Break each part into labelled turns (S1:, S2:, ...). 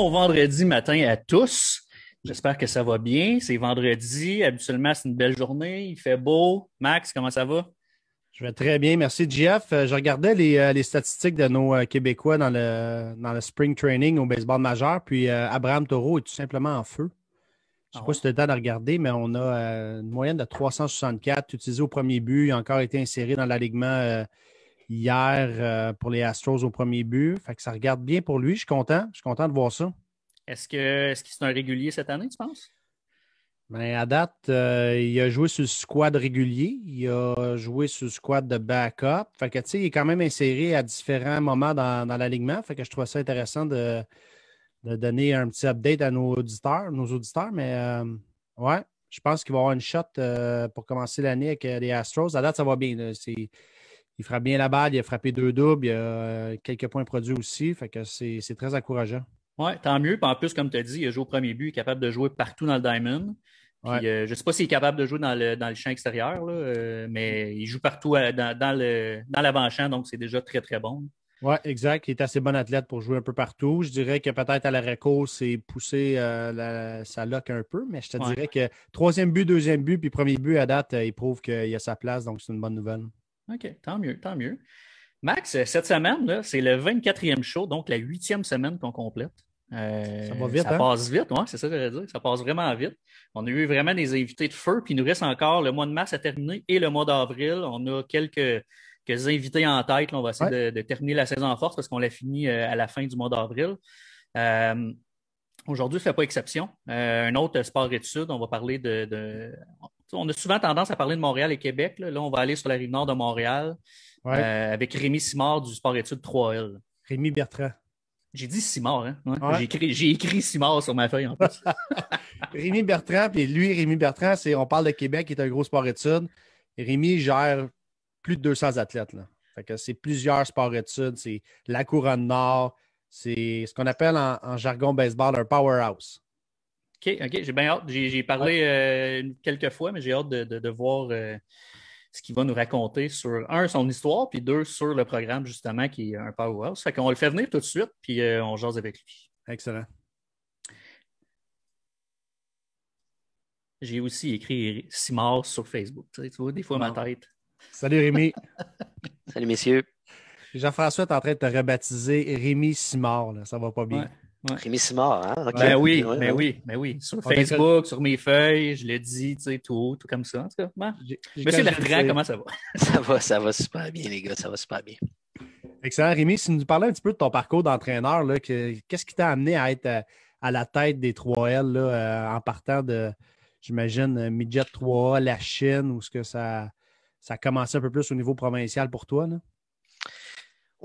S1: Bon vendredi matin à tous. J'espère que ça va bien. C'est vendredi. Habituellement, c'est une belle journée. Il fait beau. Max, comment ça va?
S2: Je vais très bien, merci Jeff. Je regardais les statistiques de nos Québécois dans le spring training au baseball majeur, puis Abraham Taureau est tout simplement en feu. Je ne
S1: Ah
S2: sais pas
S1: ouais?
S2: si tu as le temps de regarder, mais on a une moyenne de 364 utilisés au premier but. Il a encore été inséré dans l'alignement hier pour les Astros au premier but. Fait que ça regarde bien pour lui. Je suis content. Je suis content de voir ça.
S1: Est-ce que c'est un régulier cette année, tu penses?
S2: Ben, à date, il a joué sur le squad régulier, il a joué sur le squad de backup. Fait que, tu sais, il est quand même inséré à différents moments dans l'alignement. Fait que je trouve ça intéressant de donner un petit update à nos auditeurs. Mais ouais, je pense qu'il va avoir une shot pour commencer l'année avec les Astros. À date, ça va bien, là. Il frappe bien la balle, il a frappé deux doubles, il a quelques points produits aussi. Fait que c'est très encourageant.
S1: Ouais, tant mieux. Puis en plus, comme tu as dit, il a joué au premier but, il est capable de jouer partout dans le diamond.
S2: Ouais.
S1: Puis je ne sais pas s'il est capable de jouer dans le champ extérieur, là, mais il joue partout dans l'avant-champ, donc c'est déjà très, très bon.
S2: Oui, exact. Il est assez bon athlète pour jouer un peu partout. Je dirais que peut-être à l'arrêt court, c'est poussé sa loque un peu, mais je te
S1: Ouais.
S2: dirais que troisième but, deuxième but, puis premier but à date, il prouve qu'il a sa place, donc c'est une bonne nouvelle.
S1: OK, tant mieux, tant mieux. Max, cette semaine, là, c'est le 24e show, donc la huitième semaine qu'on complète.
S2: Ça va vite,
S1: Ça
S2: hein?
S1: passe vite, ouais, c'est ça que j'allais dire. Ça passe vraiment vite. On a eu vraiment des invités de feu, puis il nous reste encore le mois de mars à terminer et le mois d'avril. On a quelques invités en tête. Là. On va essayer
S2: Ouais.
S1: de terminer la saison en force parce qu'on l'a fini à la fin du mois d'avril. Euh, Aujourd'hui, ne fait pas exception. Un autre sport-études, on va parler On a souvent tendance à parler de Montréal et Québec. Là, on va aller sur la rive nord de Montréal
S2: Ouais.
S1: avec Rémi Simard du sport-études 3L.
S2: Rémi Bertrand.
S1: J'ai dit Simard, hein? Ouais.
S2: Ouais.
S1: J'ai écrit Simard sur ma feuille en plus.
S2: Rémi Bertrand, puis lui, Rémi Bertrand, on parle de Québec, qui est un gros sport-études. Rémi gère plus de 200 athlètes, là. Fait que c'est plusieurs sports-études, c'est la couronne nord, c'est ce qu'on appelle en jargon baseball un powerhouse.
S1: OK, OK, j'ai bien hâte. J'ai
S2: Ouais.
S1: parlé quelques fois, mais j'ai hâte de voir ce qu'il va nous raconter sur, un, son histoire, puis deux, sur le programme, justement, qui est un powerhouse. Fait qu'on le fait venir tout de suite, puis on jase avec lui.
S2: Excellent.
S1: J'ai aussi écrit Simard sur Facebook. Tu vois, des fois, ma
S2: Bon.
S1: tête.
S2: Salut Rémi.
S3: Salut messieurs.
S2: Jean-François est en train de te rebaptiser Rémi Simard, là. Ça va pas bien.
S1: Ouais, ouais.
S3: Rémi Simard, hein? OK.
S2: Ouais.
S1: Ben oui,
S3: Ouais,
S1: ben
S3: ouais.
S1: oui, ben oui. Sur
S2: On t'a
S1: Facebook, sur mes feuilles, je l'ai dit, tu sais, tout comme ça. En tout cas, bon. Monsieur
S2: Quand je le
S1: Bertrand,
S2: sais.
S1: comment ça va?
S3: Ça va super bien, les gars. Ça va super bien.
S2: Excellent. Rémi, si tu nous parlais un petit peu de ton parcours d'entraîneur, là, qu'est-ce qui t'a amené à être à la tête des 3L là, en partant de, j'imagine, Midget 3A, la Chine, où ce que ça a commencé un peu plus au niveau provincial pour toi, là?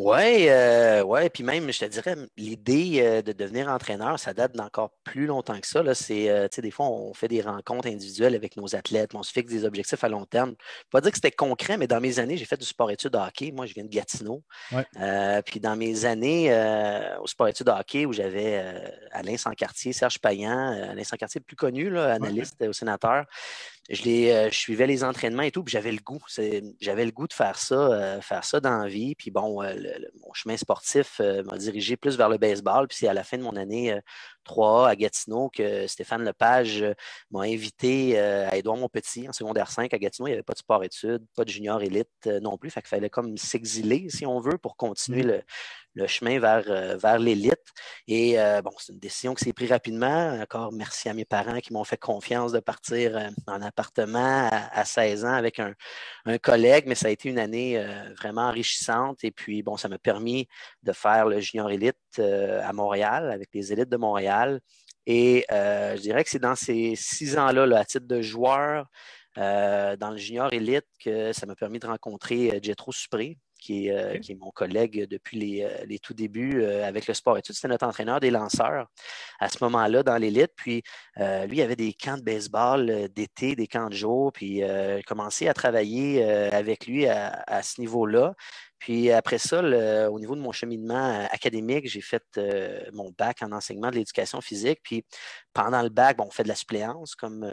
S3: Ouais, puis même, je te dirais, l'idée de devenir entraîneur, ça date d'encore plus longtemps que ça. Là. Tu sais, des fois, on fait des rencontres individuelles avec nos athlètes, on se fixe des objectifs à long terme. Je ne vais pas dire que c'était concret, mais dans mes années, j'ai fait du sport-études de hockey. Moi, je viens de Gatineau.
S2: Ouais.
S3: Puis dans mes années au sport-études de hockey, où j'avais Alain Sancartier, Serge Payan, Alain Sancartier, plus connu, là,
S2: Ouais.
S3: analyste au sénateur. Je suivais les entraînements et tout, puis j'avais le goût. J'avais le goût de faire ça dans la vie. Puis bon, mon chemin sportif m'a dirigé plus vers le baseball. Puis c'est à la fin de mon année 3A à Gatineau que Stéphane Lepage m'a invité à Édouard Montpetit en secondaire 5 à Gatineau. Il n'y avait pas de sport-études, pas de junior élite non plus. Fait qu'il fallait comme s'exiler, si on veut, pour continuer
S2: Mhm.
S3: le chemin vers l'élite. Et bon, c'est une décision qui s'est prise rapidement. Encore merci à mes parents qui m'ont fait confiance de partir en appartement à 16 ans avec un collègue, mais ça a été une année vraiment enrichissante. Et puis, bon, ça m'a permis de faire le junior élite à Montréal, avec les élites de Montréal. Et je dirais que c'est dans ces 6 ans-là, là, à titre de joueur, dans le junior élite, que ça m'a permis de rencontrer Jetro Supré,
S1: OK.
S3: qui est mon collègue depuis les tout débuts avec le sport-études. C'était notre entraîneur des lanceurs à ce moment-là dans l'élite. Puis lui, il avait des camps de baseball d'été, des camps de jour. Puis j'ai commencé à travailler avec lui à ce niveau-là. Puis après ça, au niveau de mon cheminement académique, j'ai fait mon bac en enseignement de l'éducation physique. Puis pendant le bac, bon, on fait de la suppléance comme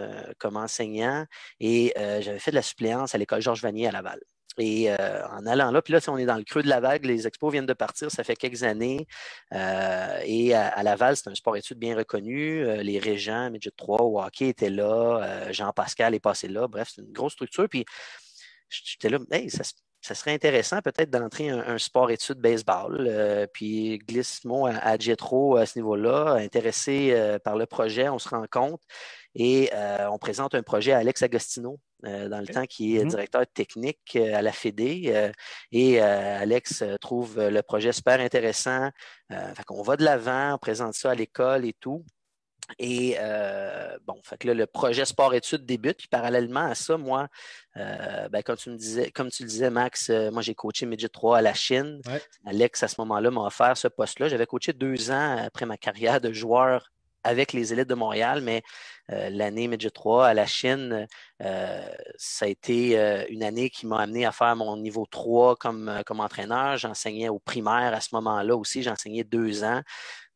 S3: enseignant et j'avais fait de la suppléance à l'école Georges Vanier à Laval. Et en allant là, puis là, on est dans le creux de la vague, les expos viennent de partir, ça fait quelques années. Et à Laval, c'est un sport-études bien reconnu. Les Régents, Midget 3 au hockey étaient là. Jean-Pascal est passé là. Bref, c'est une grosse structure. Puis j'étais là, hey, ça serait intéressant peut-être d'entrer un sport-études baseball. Puis glisse mon à Jetro à ce niveau-là, intéressé par le projet, on se rend compte. Et on présente un projet à Alex Agostino, dans le temps, qui est directeur technique à la Fédé. Et Alex trouve le projet super intéressant. Fait qu'on va de l'avant, on présente ça à l'école et tout. Et fait que là, le projet sport-études débute. Puis parallèlement à ça, moi, comme tu le disais, Max, moi j'ai coaché Midget 3 à la Chine.
S2: Ouais.
S3: Alex, à ce moment-là, m'a offert ce poste-là. J'avais coaché 2 ans après ma carrière de joueur avec les élites de Montréal, mais l'année Midget 3 à la Chine, ça a été une année qui m'a amené à faire mon niveau 3 comme entraîneur. J'enseignais au primaire à ce moment-là aussi. J'enseignais 2 ans.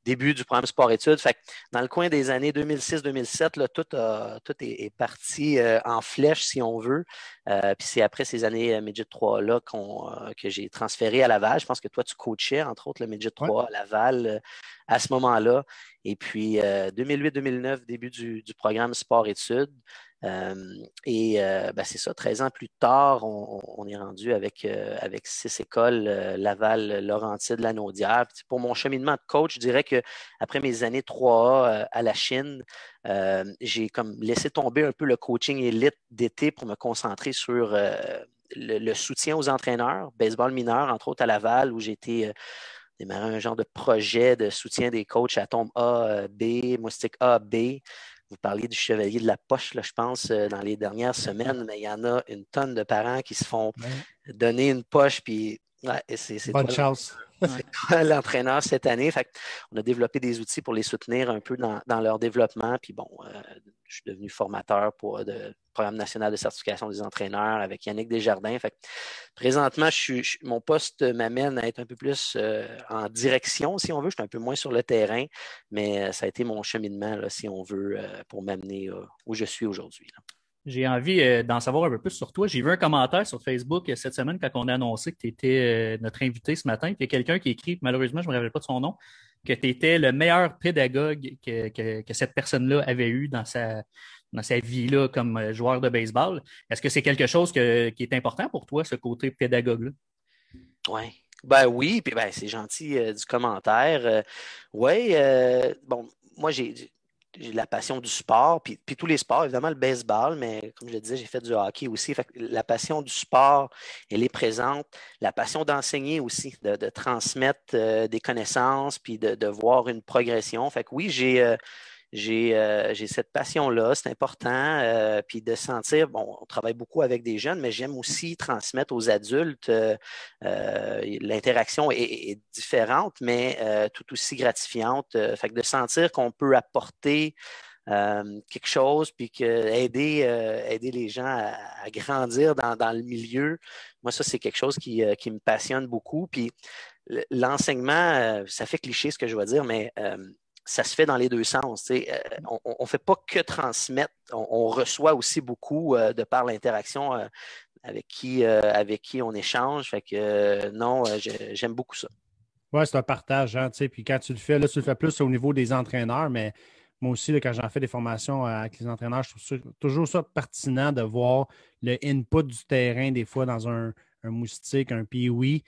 S3: Début du programme sport-études. Fait que dans le coin des années 2006-2007, là, tout est parti en flèche, si on veut. Puis c'est après ces années Midget 3-là que j'ai transféré à Laval. Je pense que toi, tu coachais, entre autres, le Midget 3 à Laval à ce moment-là. Et puis 2008-2009, début du programme sport-études. C'est ça, 13 ans plus tard, on est rendu avec 6 écoles, Laval, Laurentides, Lanaudière. Puis pour mon cheminement de coach, je dirais qu'après mes années 3A à la Chine, j'ai comme laissé tomber un peu le coaching élite d'été pour me concentrer sur le soutien aux entraîneurs, baseball mineur, entre autres à Laval, où j'ai été démarrer un genre de projet de soutien des coachs à tombe A, B, moustique A, B. Vous parliez du chevalier de la poche, là, je pense, dans les dernières semaines, mais il y en a une tonne de parents qui se font donner une poche, puis c'est
S2: bonne chance.
S3: C'est toi l'entraîneur cette année. Fait on a développé des outils pour les soutenir un peu dans leur développement. Puis bon, je suis devenu formateur pour le Programme national de certification des entraîneurs avec Yannick Desjardins. Fait présentement, mon poste m'amène à être un peu plus en direction, si on veut. Je suis un peu moins sur le terrain, mais ça a été mon cheminement, là, si on veut, pour m'amener où je suis aujourd'hui.
S1: J'ai envie d'en savoir un peu plus sur toi. J'ai vu un commentaire sur Facebook cette semaine quand on a annoncé que tu étais notre invité ce matin. Puis il y a quelqu'un qui écrit, malheureusement, je ne me rappelle pas de son nom, que tu étais le meilleur pédagogue que cette personne-là avait eu dans sa vie là, comme joueur de baseball. Est-ce que c'est quelque chose qui est important pour toi, ce côté pédagogue-là?
S3: Oui. Oui, puis c'est gentil du commentaire. Moi j'ai la passion du sport, puis tous les sports, évidemment le baseball, mais comme je le disais, j'ai fait du hockey aussi. Fait que la passion du sport, elle est présente. La passion d'enseigner aussi, de transmettre des connaissances, puis de voir une progression. Fait que oui, j'ai cette passion-là, c'est important. Puis de sentir, on travaille beaucoup avec des jeunes, mais j'aime aussi transmettre aux adultes. L'interaction est différente, mais tout aussi gratifiante. Fait que de sentir qu'on peut apporter quelque chose, puis aider les gens à grandir dans le milieu. Moi, ça, c'est quelque chose qui me passionne beaucoup. Puis l'enseignement, ça fait cliché ce que je vais dire, mais ça se fait dans les deux sens. On ne fait pas que transmettre, on reçoit aussi beaucoup de par l'interaction avec qui on échange. Fait que j'aime beaucoup ça.
S2: Oui, c'est un partage, hein, puis quand tu le fais, là, tu le fais plus au niveau des entraîneurs, mais moi aussi, là, quand j'en fais des formations avec les entraîneurs, je trouve toujours ça pertinent de voir le input du terrain, des fois, dans un moustique, un pee-wee.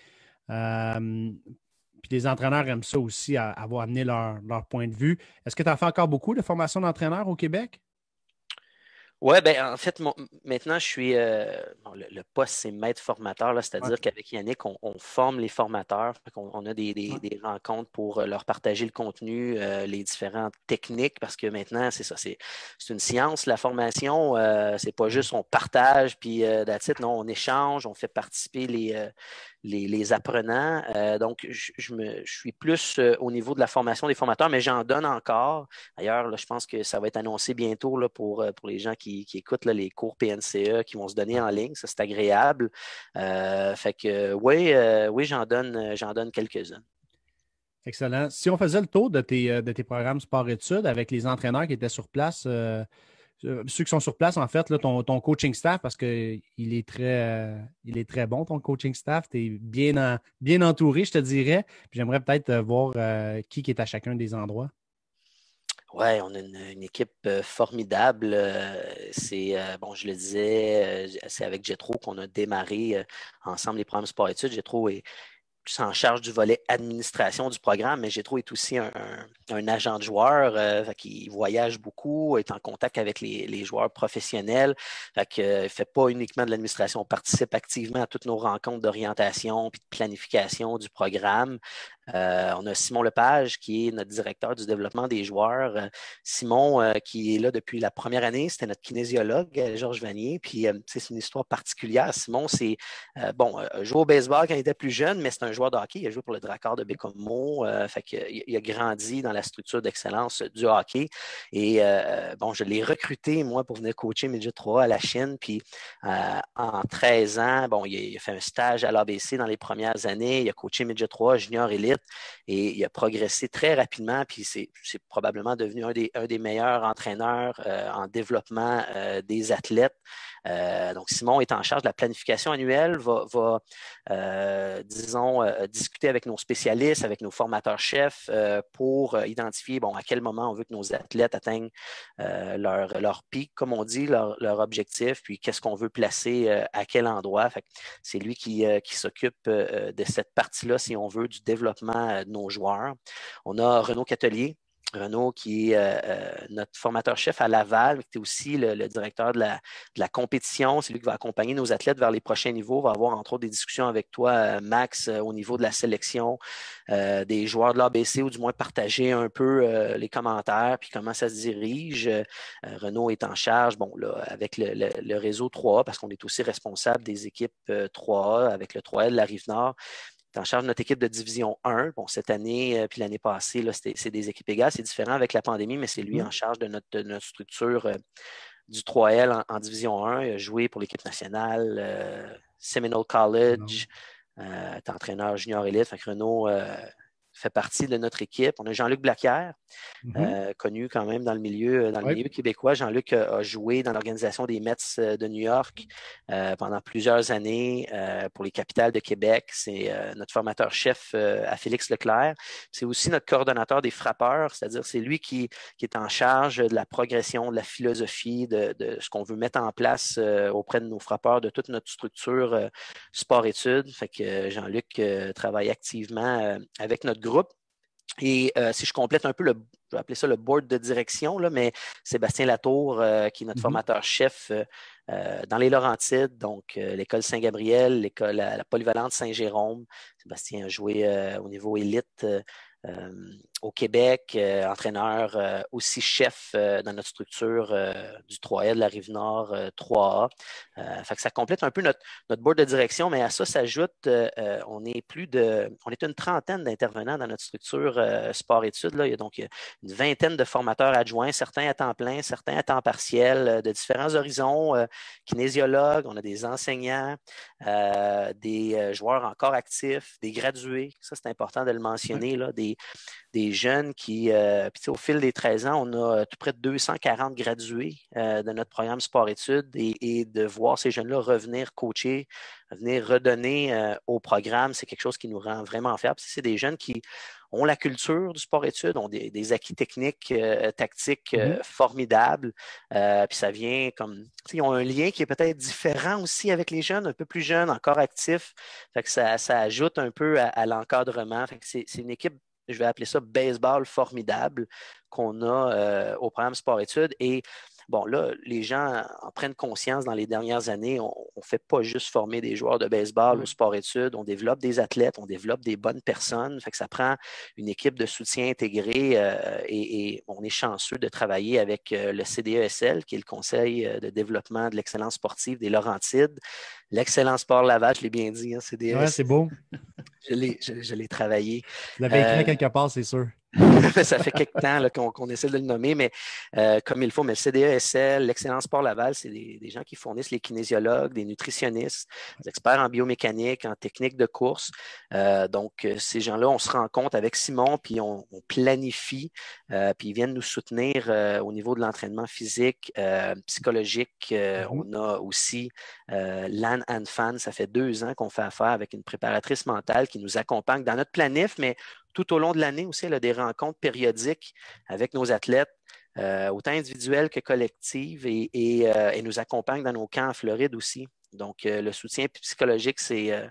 S2: Puis les entraîneurs aiment ça aussi, avoir amené leur point de vue. Est-ce que tu as fait encore beaucoup de formations d'entraîneurs au Québec?
S3: Oui, en fait, maintenant, je suis. Le poste, c'est maître formateur, là, c'est-à-dire qu'avec Yannick, on forme les formateurs. On a des rencontres pour leur partager le contenu, les différentes techniques, parce que maintenant, c'est ça, c'est une science, la formation. C'est pas juste on partage, puis that's it. Non, on échange, on fait participer les apprenants. Donc, je suis plus au niveau de la formation des formateurs, mais j'en donne encore. D'ailleurs, là, je pense que ça va être annoncé bientôt là, pour les gens qui écoutent là, les cours PNCE qui vont se donner en ligne. Ça, c'est agréable. Fait que oui, j'en donne quelques-uns.
S2: Excellent. Si on faisait le tour de tes programmes sport-études avec les entraîneurs qui étaient sur place, ceux qui sont sur place, en fait, là, ton coaching staff, parce qu'il est très bon, ton coaching staff. Tu es bien entouré, je te dirais. Puis j'aimerais peut-être voir qui est à chacun des endroits.
S3: Oui, on a une équipe formidable. Bon, je le disais, c'est avec Jetro qu'on a démarré ensemble les programmes sport-études. Jetro est plus en charge du volet administration du programme, mais Jetro est aussi un agent de joueur, qui voyage beaucoup, est en contact avec les joueurs professionnels, ne fait pas uniquement de l'administration, on participe activement à toutes nos rencontres d'orientation et de planification du programme. On a Simon Lepage, qui est notre directeur du développement des joueurs. Simon, qui est là depuis la première année, c'était notre kinésiologue, Georges Vanier. Puis, c'est une histoire particulière. Simon, c'est joué au baseball quand il était plus jeune, mais c'est un joueur de hockey. Il a joué pour le Drakkar de Bécomo. Il a grandi dans la structure d'excellence du hockey. Et je l'ai recruté, moi, pour venir coacher Midget 3 à la Chine. Puis, en 13 ans, il a fait un stage à l'ABC dans les premières années. Il a coaché Midget 3, Junior Elite. Et il a progressé très rapidement, puis c'est probablement devenu un des meilleurs entraîneurs en développement des athlètes. Donc, Simon est en charge de la planification annuelle, va discuter avec nos spécialistes, avec nos formateurs-chefs pour identifier à quel moment on veut que nos athlètes atteignent leur pic, comme on dit, leur objectif, puis qu'est-ce qu'on veut placer à quel endroit. C'est lui qui s'occupe de cette partie-là, si on veut, du développement de nos joueurs. On a Renaud Catelier. Renaud, qui est notre formateur-chef à Laval, qui est aussi le directeur de la compétition. C'est lui qui va accompagner nos athlètes vers les prochains niveaux. Va avoir entre autres des discussions avec toi, Max, au niveau de la sélection des joueurs de l'ABC, ou du moins partager un peu les commentaires puis comment ça se dirige. Renaud est en charge, avec le réseau 3A, parce qu'on est aussi responsable des équipes 3A avec le 3L de la Rive-Nord. En charge de notre équipe de division 1. Cette année, puis l'année passée, là, c'est des équipes égales. C'est différent avec la pandémie, mais c'est lui en charge de notre structure du 3L en division 1. Il a joué pour l'équipe nationale, Seminole College, est entraîneur junior élite. Renaud fait partie de notre équipe. On a Jean-Luc Blaquière, connu quand même dans le milieu québécois. Jean-Luc a joué dans l'organisation des Mets de New York pendant plusieurs années pour les capitales de Québec. C'est notre formateur-chef à Félix Leclerc. C'est aussi notre coordonnateur des frappeurs, c'est-à-dire c'est lui qui est en charge de la progression, de la philosophie, de ce qu'on veut mettre en place auprès de nos frappeurs, de toute notre structure sport-études. Jean-Luc travaille activement avec notre groupe. Et si je complète un peu je vais appeler ça le board de direction, là, mais Sébastien Latour, qui est notre formateur-chef dans les Laurentides, donc l'école Saint-Gabriel, la polyvalente Saint-Jérôme. Sébastien a joué au niveau élite au Québec, entraîneur aussi chef dans notre structure du 3A de la Rive-Nord 3A. Ça complète un peu notre board de direction, mais à ça s'ajoute, on est une trentaine d'intervenants dans notre structure sport-études. Il y a donc une vingtaine de formateurs adjoints, certains à temps plein, certains à temps partiel, de différents horizons, kinésiologues, on a des enseignants, des joueurs encore actifs, des gradués, ça c'est important de le mentionner, là, des jeunes qui, au fil des 13 ans, on a tout près de 240 gradués de notre programme sport-études et de voir ces jeunes-là revenir coacher, venir redonner au programme, c'est quelque chose qui nous rend vraiment fiers. C'est des jeunes qui ont la culture du sport-études, ont des acquis techniques, tactiques formidables. Puis ça vient ils ont un lien qui est peut-être différent aussi avec les jeunes, un peu plus jeunes, encore actifs. Ça ajoute un peu à l'encadrement. C'est une équipe, je vais appeler ça baseball formidable, qu'on a au programme sport-études. Et là, les gens en prennent conscience dans les dernières années. On ne fait pas juste former des joueurs de baseball au sport-études. On développe des athlètes, on développe des bonnes personnes. Ça prend une équipe de soutien intégrée et on est chanceux de travailler avec le CDESL, qui est le Conseil de développement de l'excellence sportive des Laurentides. L'excellent sport Laval, je l'ai bien dit, CDESL.
S2: Ouais, c'est beau.
S3: Je l'ai travaillé.
S2: Vous l'avez écrit quelque part, c'est sûr.
S3: Ça fait quelques temps là, qu'on essaie de le nommer, mais comme il faut. Mais le CDESL, l'Excellence Sport Laval, c'est des gens qui fournissent les kinésiologues, des nutritionnistes, des experts en biomécanique, en technique de course. Donc, ces gens-là, on se rencontre avec Simon, puis on planifie, puis ils viennent nous soutenir au niveau de l'entraînement physique, psychologique. On a aussi Lan Anfan, ça fait 2 ans qu'on fait affaire avec une préparatrice mentale qui nous accompagne dans notre planif, mais tout au long de l'année aussi, elle a des rencontres périodiques avec nos athlètes, autant individuelles que collectives, et elle nous accompagne dans nos camps en Floride aussi. Donc, le soutien psychologique, c'est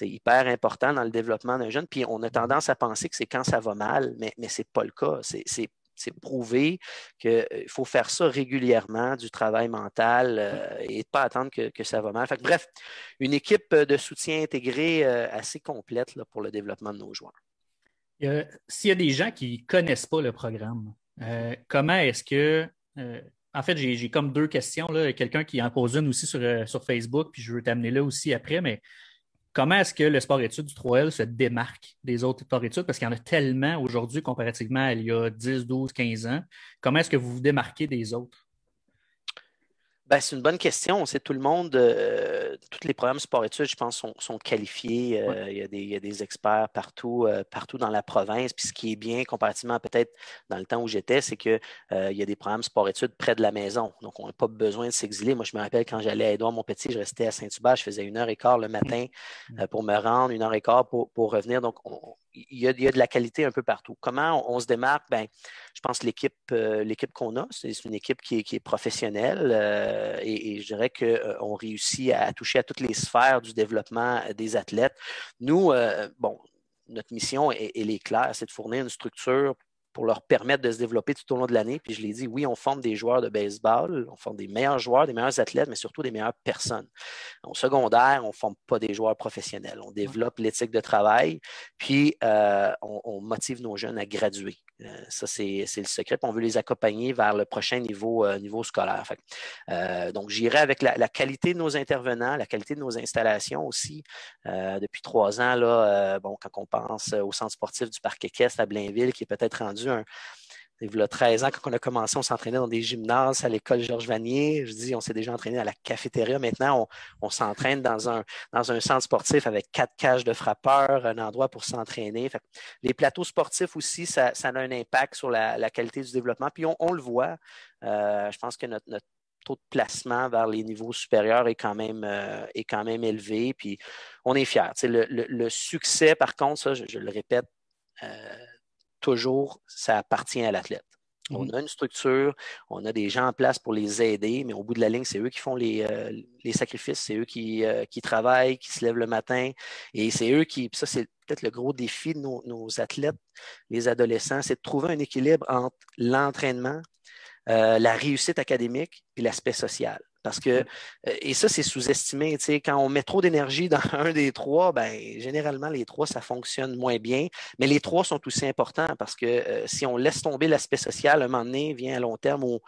S3: hyper important dans le développement d'un jeune. Puis, on a tendance à penser que c'est quand ça va mal, mais ce n'est pas le cas. C'est prouvé qu'il faut faire ça régulièrement, du travail mental, et pas attendre que ça va mal. Fait que, bref, une équipe de soutien intégrée assez complète là, pour le développement de nos joueurs.
S1: S'il y a des gens qui ne connaissent pas le programme, comment est-ce que... en fait, j'ai comme 2 questions. Là. Quelqu'un qui en pose une aussi sur Facebook, puis je veux t'amener là aussi après, mais comment est-ce que le sport-études du 3L se démarque des autres sports-études? Parce qu'il y en a tellement aujourd'hui comparativement à il y a 10, 12, 15 ans. Comment est-ce que vous vous démarquez des autres?
S3: Ben, c'est une bonne question. C'est tout le monde, tous les programmes sport-études, je pense, sont qualifiés.
S1: Ouais.
S3: Il y a des experts partout, partout dans la province. Puis ce qui est bien, comparativement peut-être dans le temps où j'étais, c'est qu'il y a des programmes sport-études près de la maison. Donc, on n'a pas besoin de s'exiler. Moi, je me rappelle quand j'allais à Édouard-Montpetit, je restais à Saint-Hubert, je faisais 1h15 le matin pour me rendre, 1h15 pour revenir. Donc, il y a de la qualité un peu partout. Comment on se démarque? Ben, je pense que l'équipe qu'on a, c'est une équipe qui est professionnelle, et je dirais qu'on réussit à toucher à toutes les sphères du développement des athlètes. Nous, notre mission, elle est claire, c'est de fournir une structure pour leur permettre de se développer tout au long de l'année. Puis je l'ai dit, oui, on forme des joueurs de baseball, on forme des meilleurs joueurs, des meilleurs athlètes, mais surtout des meilleures personnes. Au secondaire, on ne forme pas des joueurs professionnels. On développe l'éthique de travail, puis on motive nos jeunes à graduer. Ça, c'est le secret. Puis on veut les accompagner vers le prochain niveau scolaire. Donc, j'irai avec la qualité de nos intervenants, la qualité de nos installations aussi. Depuis 3 ans, là, quand on pense au centre sportif du Parc équestre à Blainville, qui est peut-être rendu il y a 13 ans, quand on a commencé, on s'entraînait dans des gymnases à l'école Georges Vanier. Je dis, on s'est déjà entraîné à la cafétéria. Maintenant, on s'entraîne dans un centre sportif avec 4 cages de frappeurs, un endroit pour s'entraîner. Les plateaux sportifs aussi, ça a un impact sur la qualité du développement. Puis on le voit. Je pense que notre taux de placement vers les niveaux supérieurs est quand même élevé. Puis on est fiers. Le succès, par contre, ça, je le répète, toujours, ça appartient à l'athlète. On a une structure, on a des gens en place pour les aider, mais au bout de la ligne, c'est eux qui font les sacrifices, c'est eux qui travaillent, qui se lèvent le matin, et c'est eux qui, ça c'est peut-être le gros défi de nos athlètes, les adolescents, c'est de trouver un équilibre entre l'entraînement, la réussite académique et l'aspect social. Parce que, et ça, c'est sous-estimé. Quand on met trop d'énergie dans un des 3, ben, généralement, les 3, ça fonctionne moins bien. Mais les 3 sont aussi importants parce que si on laisse tomber l'aspect social, un moment donné, vient à long terme où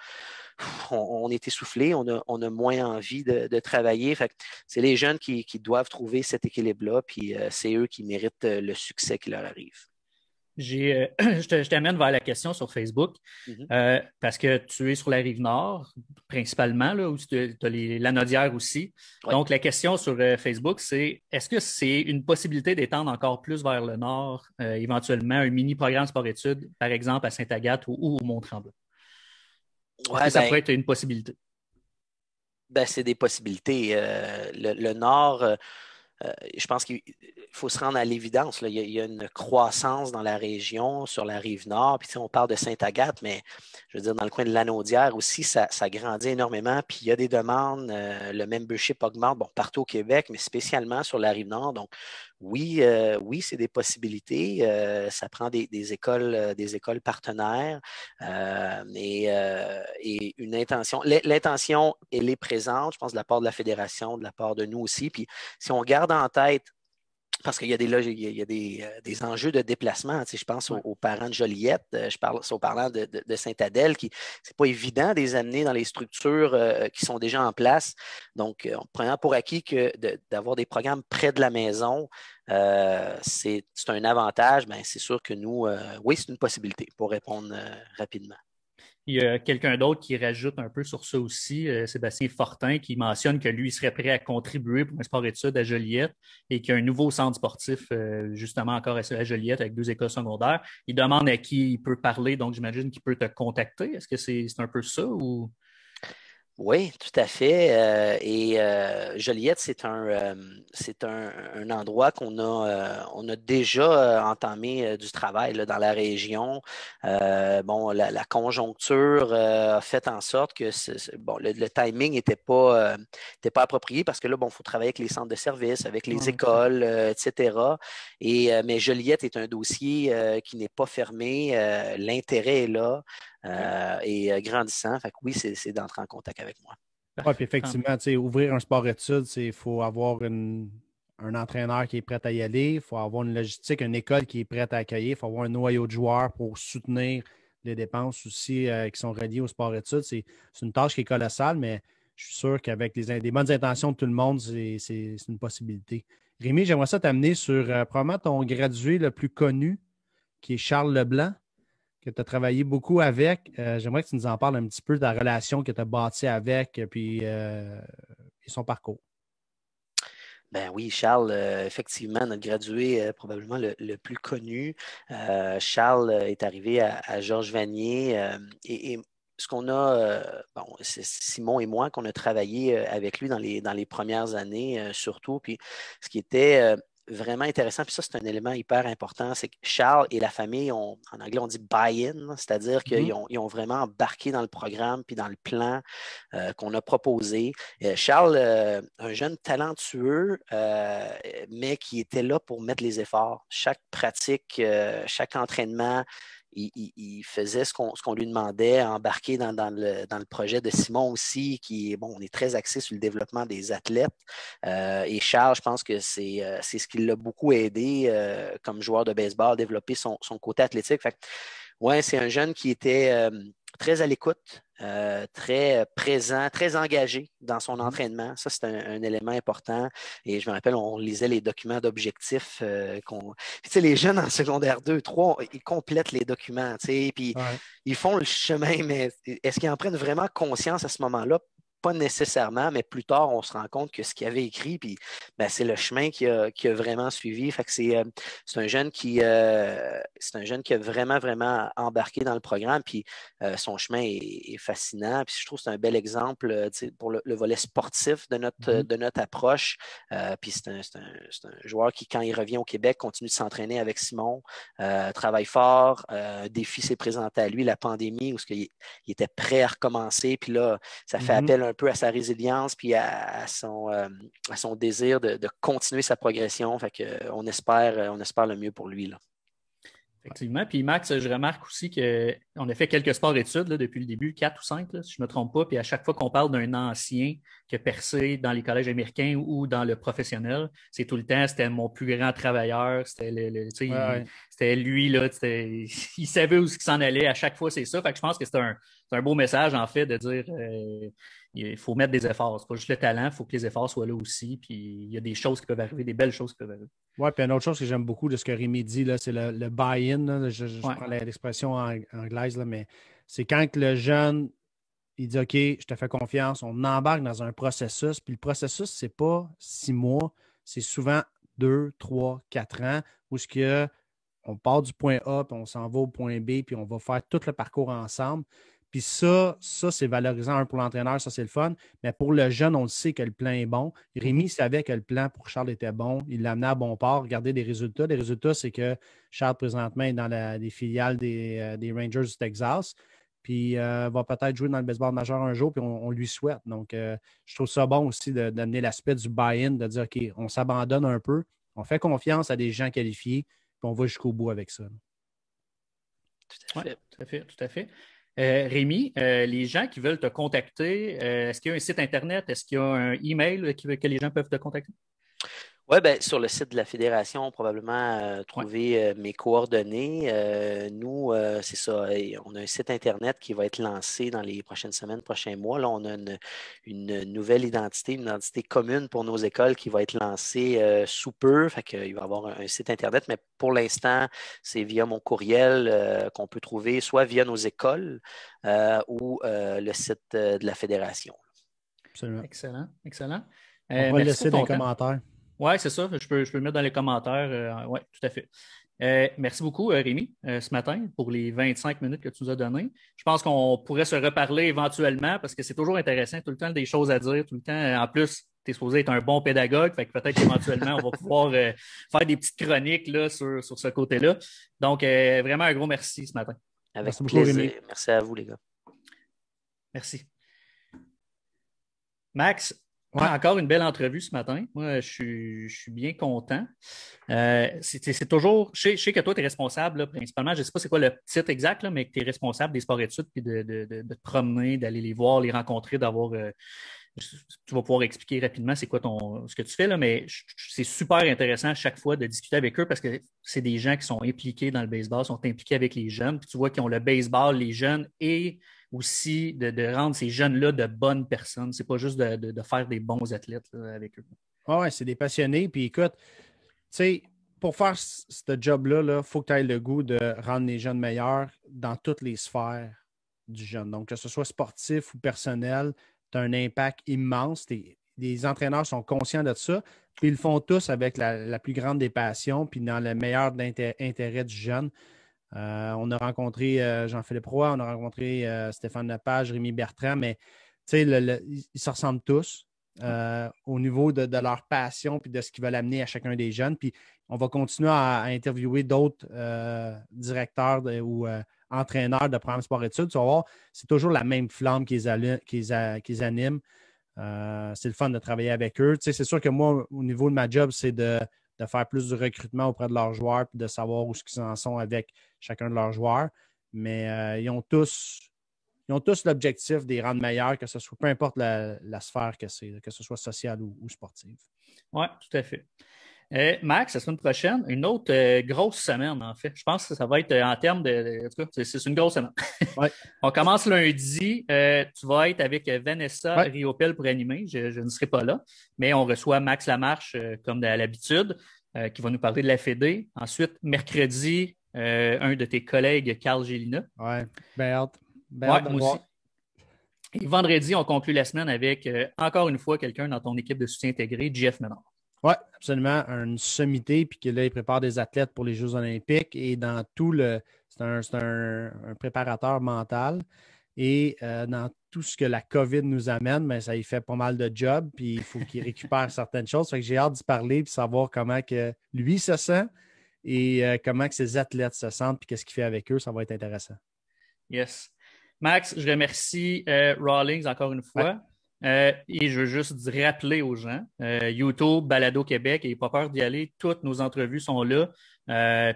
S3: on est essoufflé, on a moins envie de travailler. Fait que c'est les jeunes qui doivent trouver cet équilibre-là, puis c'est eux qui méritent le succès qui leur arrive.
S1: Je t'amène vers la question sur Facebook, parce que tu es sur la Rive-Nord, principalement, là, où tu as la Nodière aussi. Ouais. Donc, la question sur Facebook, c'est est-ce que c'est une possibilité d'étendre encore plus vers le Nord, éventuellement, un mini-programme sport-études, par exemple, à Sainte-Agathe ou au Mont-Tremblant? Est-ce que ça pourrait être une possibilité?
S3: C'est des possibilités. Le Nord... je pense qu'il faut se rendre à l'évidence. Il y a une croissance dans la région, sur la rive nord. Puis, on parle de Sainte-Agathe, mais je veux dire, dans le coin de Lanaudière aussi, ça grandit énormément. Puis, il y a des demandes. Le membership augmente partout au Québec, mais spécialement sur la rive nord. Donc, oui, c'est des possibilités. Ça prend des écoles partenaires et une intention. L'intention, elle est présente, je pense, de la part de la Fédération, de la part de nous aussi. Puis, si on garde en tête parce qu'il y a des enjeux de déplacement. Tu sais, je pense aux parents de Joliette, je parle aux parents de Saint-Adèle, qui c'est pas évident de les amener dans les structures qui sont déjà en place. Donc, en prenant pour acquis que d'avoir des programmes près de la maison, c'est un avantage, mais c'est sûr que nous, oui, c'est une possibilité pour répondre rapidement.
S1: Il y a quelqu'un d'autre qui rajoute un peu sur ça aussi, Sébastien Fortin, qui mentionne que lui serait prêt à contribuer pour un sport-études à Joliette et qu'il y a un nouveau centre sportif, justement encore à Joliette, avec 2 écoles secondaires. Il demande à qui il peut parler, donc j'imagine qu'il peut te contacter. Est-ce que c'est un peu ça ou...
S3: Oui, tout à fait. Joliette, c'est un endroit on a déjà entamé du travail là, dans la région. Bon, la conjoncture a fait en sorte que bon, le timing était pas approprié parce que là, bon, il faut travailler avec les centres de services, avec les écoles, etc. Mais Joliette est un dossier qui n'est pas fermé. L'intérêt est là. Et grandissant. Fait que oui, c'est d'entrer en contact avec moi.
S2: Oui, puis effectivement, ouvrir un sport-études, il faut avoir un entraîneur qui est prêt à y aller, il faut avoir une logistique, une école qui est prête à accueillir, il faut avoir un noyau de joueurs pour soutenir les dépenses aussi qui sont reliées au sport-études. C'est une tâche qui est colossale, mais je suis sûr qu'avec les bonnes intentions de tout le monde, c'est une possibilité. Rémi, j'aimerais ça t'amener sur probablement ton gradué le plus connu, qui est Charles Leblanc, que tu as travaillé beaucoup avec. J'aimerais que tu nous en parles un petit peu de la relation que tu as bâtie avec, puis et son parcours.
S3: Ben oui, Charles, effectivement, notre gradué probablement le plus connu. Charles est arrivé à Georges Vanier et ce qu'on a, bon, c'est Simon et moi qu'on a travaillé avec lui dans les premières années surtout. Puis ce qui était vraiment intéressant, puis ça, c'est un élément hyper important, c'est que Charles et la famille ont, en anglais, on dit buy-in, c'est-à-dire qu'ils ont vraiment embarqué dans le programme puis dans le plan qu'on a proposé. Charles, un jeune talentueux, mais qui était là pour mettre les efforts. Chaque pratique, chaque entraînement, il faisait ce qu'on lui demandait, embarquer dans le projet de Simon aussi, qui est, bon, on est très axé sur le développement des athlètes. Et Charles, je pense que c'est ce qui l'a beaucoup aidé comme joueur de baseball, à développer son côté athlétique. Fait que, ouais, c'est un jeune qui était très à l'écoute, très présent, très engagé dans son entraînement. Ça, c'est un élément important. Et je me rappelle, on lisait les documents d'objectifs tu sais, les jeunes en secondaire 2, 3, ils complètent les documents, tu sais, puis ils font le chemin, mais est-ce qu'ils en prennent vraiment conscience à ce moment-là? Pas nécessairement, mais plus tard, on se rend compte que ce qu'il avait écrit, puis ben, c'est le chemin qu'il a vraiment suivi. Fait que c'est un jeune c'est un jeune qui a vraiment, vraiment embarqué dans le programme, puis son chemin est fascinant. Puis je trouve que c'est un bel exemple pour le volet sportif de notre approche. Puis c'est un joueur qui, quand il revient au Québec, continue de s'entraîner avec Simon, travaille fort. Un défi s'est présenté à lui, la pandémie, où il était prêt à recommencer. Puis là, ça fait appel un peu à sa résilience puis à son désir de continuer sa progression. Fait que, on espère le mieux pour lui, là.
S1: Effectivement. Puis Max, je remarque aussi qu'on a fait quelques sports-études depuis le début, 4 ou 5, là, si je ne me trompe pas. Puis à chaque fois qu'on parle d'un ancien qui a percé dans les collèges américains ou dans le professionnel, c'est tout le temps, c'était mon plus grand travailleur, c'était lui, là, il savait où il s'en allait. À chaque fois, c'est ça. Fait que je pense que c'est un beau message, en fait, de dire il faut mettre des efforts. C'est pas juste le talent, il faut que les efforts soient là aussi. Puis il y a des choses qui peuvent arriver, des belles choses qui peuvent arriver.
S2: Oui, puis une autre chose que j'aime beaucoup de ce que Rémi dit, là, c'est le buy-in. Là. Je prends l'expression anglaise, là, mais c'est quand le jeune il dit OK, je te fais confiance, on embarque dans un processus. Puis le processus, ce n'est pas 6 mois, c'est souvent 2, 3, 4 ans où on part du point A, puis on s'en va au point B, puis on va faire tout le parcours ensemble. Puis ça c'est valorisant pour l'entraîneur, ça, c'est le fun. Mais pour le jeune, on le sait que le plan est bon. Rémi savait que le plan pour Charles était bon. Il l'a amené à bon port. Regardez les résultats. Les résultats, c'est que Charles, présentement, est dans les filiales des Rangers du Texas. Puis va peut-être jouer dans le baseball majeur un jour, puis on lui souhaite. Donc, je trouve ça bon aussi d'amener l'aspect du buy-in, de dire OK, on s'abandonne un peu, on fait confiance à des gens qualifiés, puis on va jusqu'au bout avec ça.
S1: Tout à fait, tout à fait. Rémi, les gens qui veulent te contacter, est-ce qu'il y a un site Internet? Est-ce qu'il y a un email que les gens peuvent te contacter?
S3: Oui, ben, sur le site de la Fédération, probablement
S1: Ouais.
S3: trouver mes coordonnées. Nous, c'est ça, on a un site Internet qui va être lancé dans les prochaines semaines, prochains mois. Là, on a une nouvelle identité, une identité commune pour nos écoles qui va être lancée sous peu. Fait qu'il va y avoir un site Internet, mais pour l'instant, c'est via mon courriel qu'on peut trouver, soit via nos écoles ou le site de la Fédération.
S2: Absolument.
S1: Excellent, excellent.
S2: On va le
S1: Merci pour
S2: laisser dans
S1: ton
S2: les
S1: temps.
S2: commentaires.
S1: Oui, c'est ça. Je peux le mettre dans les commentaires. Oui, tout à fait. Merci beaucoup, Rémi, ce matin, pour les 25 minutes que tu nous as données. Je pense qu'on pourrait se reparler éventuellement parce que c'est toujours intéressant, tout le temps des choses à dire, tout le temps. En plus, tu es supposé être un bon pédagogue, fait que peut-être qu'éventuellement, on va pouvoir faire des petites chroniques là, sur ce côté-là. Donc, vraiment un gros merci ce matin.
S3: Avec
S2: Merci beaucoup,
S3: plaisir.
S2: Rémi.
S3: Merci à vous, les gars.
S1: Merci. Max,
S2: Ouais.
S1: encore une belle entrevue ce matin. Moi, je suis bien content. C'est toujours. Je sais que toi, tu es responsable, là, principalement. Je ne sais pas c'est quoi le titre exact, là, mais que tu es responsable des sports-études, puis de te promener, d'aller les voir, les rencontrer, d'avoir. Tu vas pouvoir expliquer rapidement c'est quoi ce que tu fais, là, mais c'est super intéressant à chaque fois de discuter avec eux parce que c'est des gens qui sont impliqués dans le baseball, sont impliqués avec les jeunes. Puis tu vois qu'ils ont le baseball, les jeunes, et aussi de rendre ces jeunes-là de bonnes personnes. C'est pas juste de faire des bons athlètes là, avec eux.
S2: Ouais, c'est des passionnés. Puis écoute, tu sais, pour faire ce job-là, il faut que tu aies le goût de rendre les jeunes meilleurs dans toutes les sphères du jeune. Donc, que ce soit sportif ou personnel, tu as un impact immense. Les entraîneurs sont conscients de ça. Puis ils le font tous avec la plus grande des passions, puis dans le meilleur intérêt du jeune. On a rencontré Jean-Philippe Roy, on a rencontré Stéphane Lepage, Rémi Bertrand, mais tu sais, ils se ressemblent tous au niveau de leur passion puis de ce qu'ils veulent amener à chacun des jeunes. Puis on va continuer à interviewer d'autres directeurs ou entraîneurs de programmes sport-études. Tu vas voir, c'est toujours la même flamme qu'ils animent. C'est le fun de travailler avec eux. Tu sais, c'est sûr que moi, au niveau de ma job, c'est de faire plus de recrutement auprès de leurs joueurs et de savoir où ils en sont avec chacun de leurs joueurs. Mais ils ont tous l'objectif de les rendre meilleurs, que ce soit peu importe la sphère que ce soit sociale ou sportive.
S1: Oui, tout à fait. Max, la semaine prochaine, une autre grosse semaine, en fait. Je pense que ça va être en termes en tout cas, c'est une grosse semaine.
S2: Ouais.
S1: On commence lundi. Tu vas être avec Vanessa Riopel pour animer. Je ne serai pas là, mais on reçoit Max Lamarche, comme à l'habitude, qui va nous parler de la Fédé. Ensuite, mercredi, un de tes collègues, Carl Gélina.
S2: Oui, bien hâte.
S1: Moi aussi. Et vendredi, on conclut la semaine avec, encore une fois, quelqu'un dans ton équipe de soutien intégré, Jeff Menard.
S2: Oui, absolument. Une sommité, puis que là, il prépare des athlètes pour les Jeux olympiques et dans tout le. C'est un préparateur mental. Et dans tout ce que la COVID nous amène, mais ça y fait pas mal de job, puis il faut qu'il récupère certaines choses. Fait que j'ai hâte d'y parler puis savoir comment que lui se sent et comment que ses athlètes se sentent puis qu'est-ce qu'il fait avec eux. Ça va être intéressant.
S1: Yes. Max, je remercie Rawlings encore une fois. Ouais. Et je veux juste rappeler aux gens, YouTube, Balado Québec, et pas peur d'y aller, toutes nos entrevues sont là.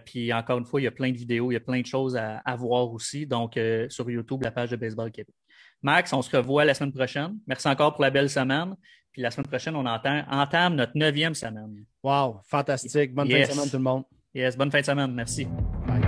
S1: Puis encore une fois, il y a plein de vidéos, il y a plein de choses à voir aussi. Donc, sur YouTube, la page de Baseball Québec. Max, on se revoit la semaine prochaine. Merci encore pour la belle semaine. Puis la semaine prochaine, on entame notre 9e semaine.
S2: Wow, fantastique. Bonne fin de semaine tout le monde.
S1: Yes, bonne fin de semaine. Merci.
S2: Bye.